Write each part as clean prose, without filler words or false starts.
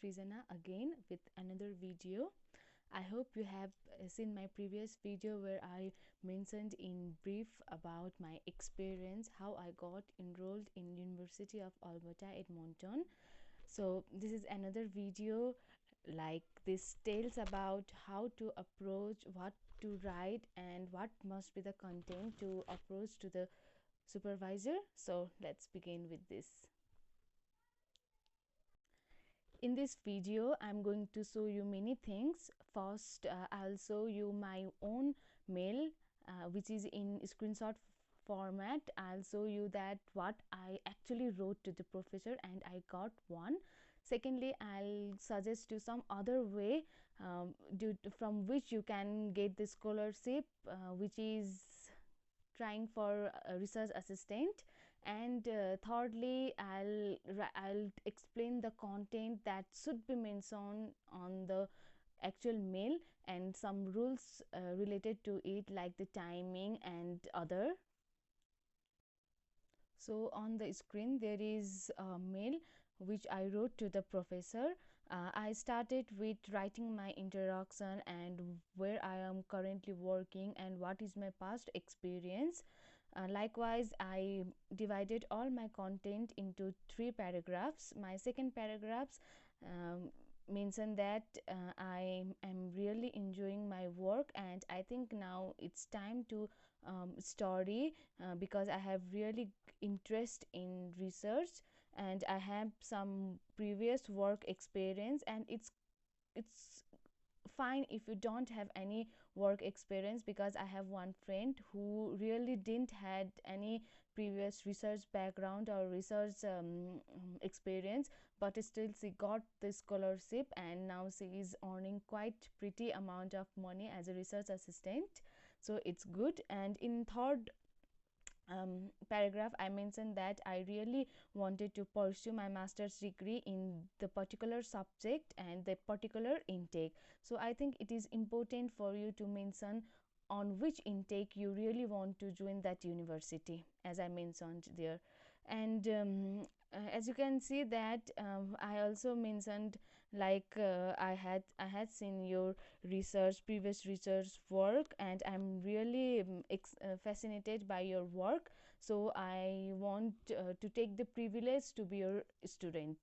Frizana again with another video. I hope you have seen my previous video where I mentioned in brief about my experience, how I got enrolled in University of Alberta Edmonton. So this is another video like this tells about how to approach, what to write, and what must be the content to approach to the supervisor. So let's begin with this. In this video I'm going to show you many things. First, I'll show you my own mail which is in screenshot format. I'll show you that what I actually wrote to the professor and I got one. Secondly, I'll suggest you some other way from which you can get the scholarship, which is trying for a research assistant. And thirdly, I'll explain the content that should be mentioned on the actual mail and some rules related to it, like the timing and other. So on the screen there is a mail which I wrote to the professor. I started with writing my introduction and where I am currently working and what is my past experience. Likewise, I divided all my content into 3 paragraphs. My second paragraphs mention that I am really enjoying my work and I think now it's time to study because I have really interest in research and I have some previous work experience, and it's fine if you don't have any work experience, because I have one friend who really didn't had any previous research background or research experience, but still she got the scholarship and now she is earning quite pretty amount of money as a research assistant, so it's good. And in third paragraph I mentioned that I really wanted to pursue my master's degree in the particular subject and the particular intake. So I think it is important for you to mention on which intake you really want to join that university, as I mentioned there. And as you can see that I also mentioned like I had seen your previous research work and I'm really fascinated by your work, so I want to take the privilege to be your student.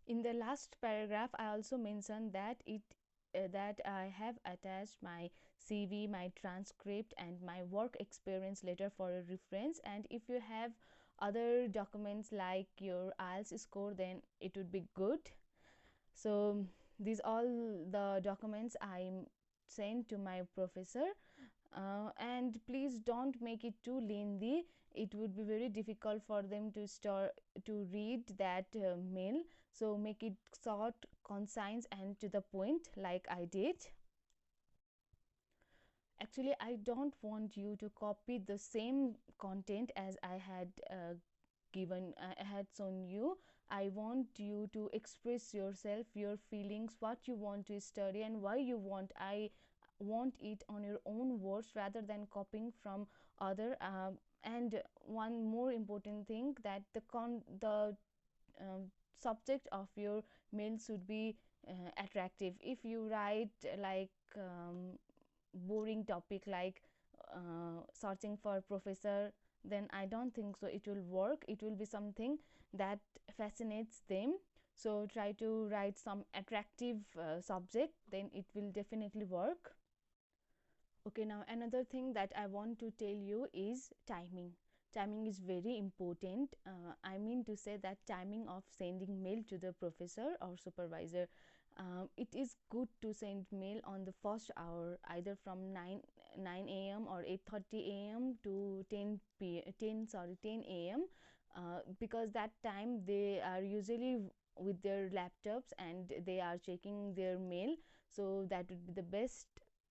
In the last paragraph I also mentioned that that I have attached my CV, my transcript and my work experience letter for a reference, and if you have other documents like your IELTS score then it would be good. So these all the documents I sent to my professor, and please don't make it too lengthy. It would be very difficult for them to start to read that mail, so make it short, concise and to the point like I did. Actually I don't want you to copy the same content as I had I had shown you. I want you to express yourself, your feelings, what you want to study and why you want. I want it on your own words rather than copying from other. And one more important thing, that the subject of your mail should be attractive. If you write like boring topic like searching for professor, then I don't think so it will work. It will be something that fascinates them, so try to write some attractive subject, then it will definitely work. Okay, now another thing that I want to tell you is timing. Timing is very important. I mean to say that timing of sending mail to the professor or supervisor. It is good to send mail on the first hour, either from 9 a.m. or 8:30 a.m. to 10 a.m. Because that time they are usually with their laptops and they are checking their mail, so that would be the best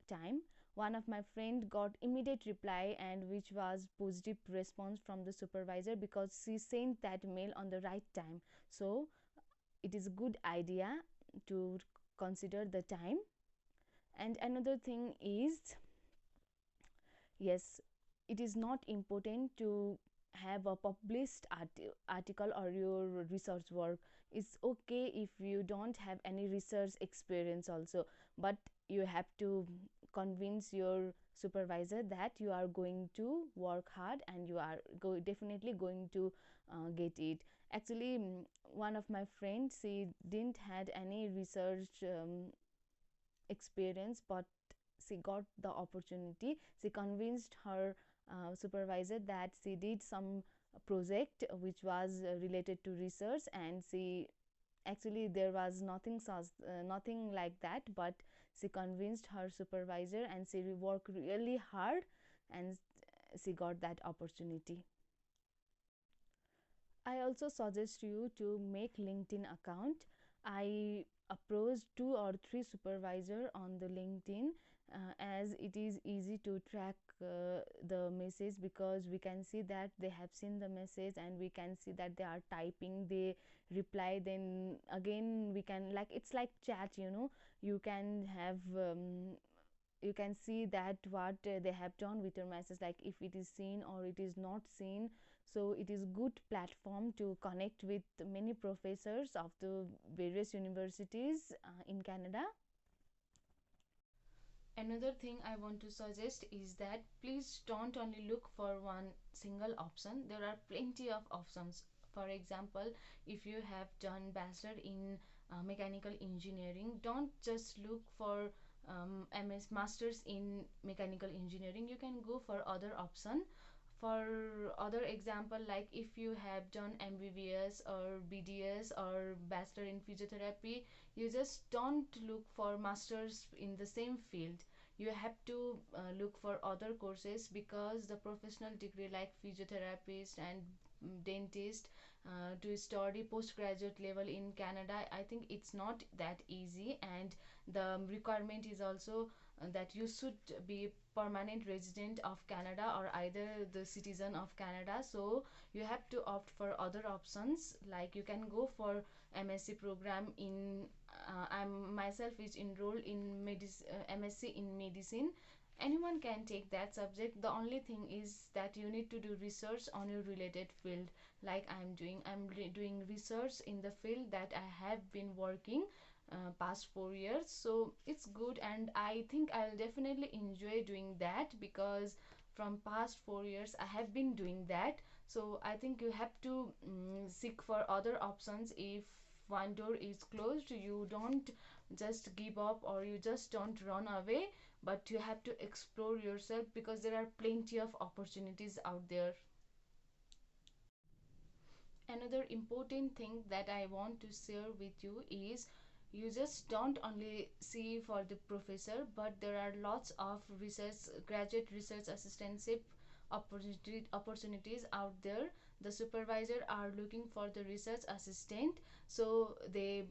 time. One of my friend got immediate reply and which was positive response from the supervisor because she sent that mail on the right time. So it is a good idea to consider the time. And another thing is, yes, it is not important to have a published article or your research work. It's okay if you don't have any research experience also, but you have to convince your supervisor that you are going to work hard and you are definitely going to get it. Actually, one of my friends, she didn't had any research experience, but she got the opportunity. She convinced her supervisor that she did some project which was related to research, and she actually there was nothing like that, but she convinced her supervisor and she worked really hard, and she got that opportunity. I also suggest you to make LinkedIn account. I approached 2 or 3 supervisor on the LinkedIn, as it is easy to track the message, because we can see that they have seen the message and we can see that they are typing, they reply, then again we can, like, it's like chat, you can have you can see that what they have done with your message, like if it is seen or it is not seen. So it is good platform to connect with many professors of the various universities in Canada. Another thing I want to suggest is that please don't only look for one single option. There are plenty of options. For example, if you have done bachelor in mechanical engineering, don't just look for ms masters in mechanical engineering. You can go for other option. For other example, like if you have done mbbs or bds or bachelor in physiotherapy, you just don't look for masters in the same field. You have to look for other courses, because the professional degree like physiotherapist and dentist, to study postgraduate level in Canada, I think it's not that easy, and the requirement is also that you should be permanent resident of Canada or either the citizen of Canada. So you have to opt for other options, like you can go for MSc program in I'm myself is enrolled in MSc in medicine. Anyone can take that subject. The only thing is that you need to do research on your related field, like I'm doing research in the field that I have been working past 4 years. So it's good, and I think I'll definitely enjoy doing that, because from past 4 years I have been doing that. So I think you have to seek for other options. If one door is closed, you don't just give up or you just don't run away, but you have to explore yourself, because there are plenty of opportunities out there. Another important thing that I want to share with you is, you just don't only see for the professor, but there are lots of research graduate research assistantship opportunities out there. The supervisor are looking for the research assistant, so they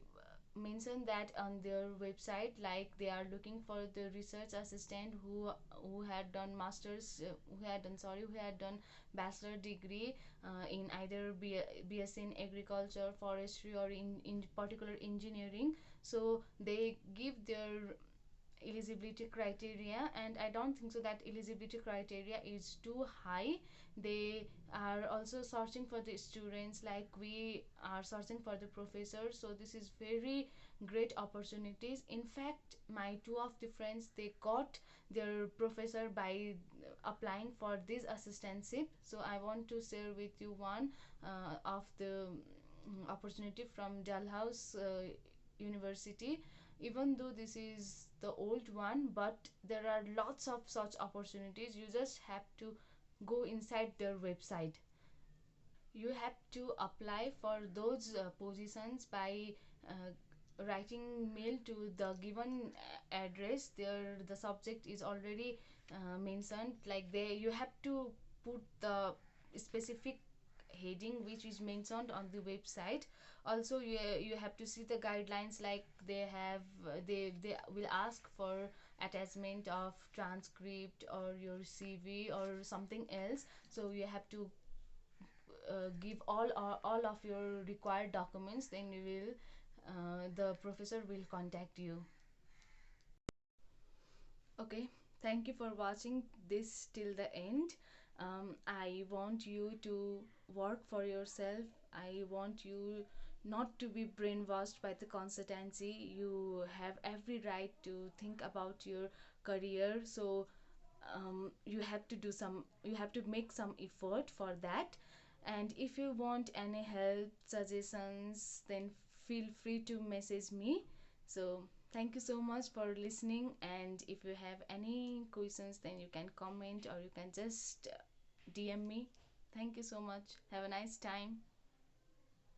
mention that on their website, like they are looking for the research assistant who had done masters who had done bachelor degree in either BSc in agriculture, forestry, or in particular engineering. So they give their eligibility criteria, and I don't think so that eligibility criteria is too high. They are also searching for the students, like we are searching for the professors. So this is very great opportunities. In fact, my two of the friends, they got their professor by applying for this assistantship. So I want to share with you one of the opportunity from Dalhousie University. Even though this is the old one, but there are lots of such opportunities. You just have to go inside their website. You have to apply for those positions by writing mail to the given address. There the subject is already mentioned, like they you have to put the specific heading which is mentioned on the website. Also, you have to see the guidelines, like they will ask for attachment of transcript or your CV or something else. So you have to give all of your required documents, then you will the professor will contact you. Okay, thank you for watching this till the end. I want you to work for yourself. I want you not to be brainwashed by the consultancy. You have every right to think about your career. So you have to do some, you have to make some effort for that. And if you want any help, suggestions, then feel free to message me. So thank you so much for listening, and if you have any questions, then you can comment or you can just DM me. Thank you so much. Have a nice time.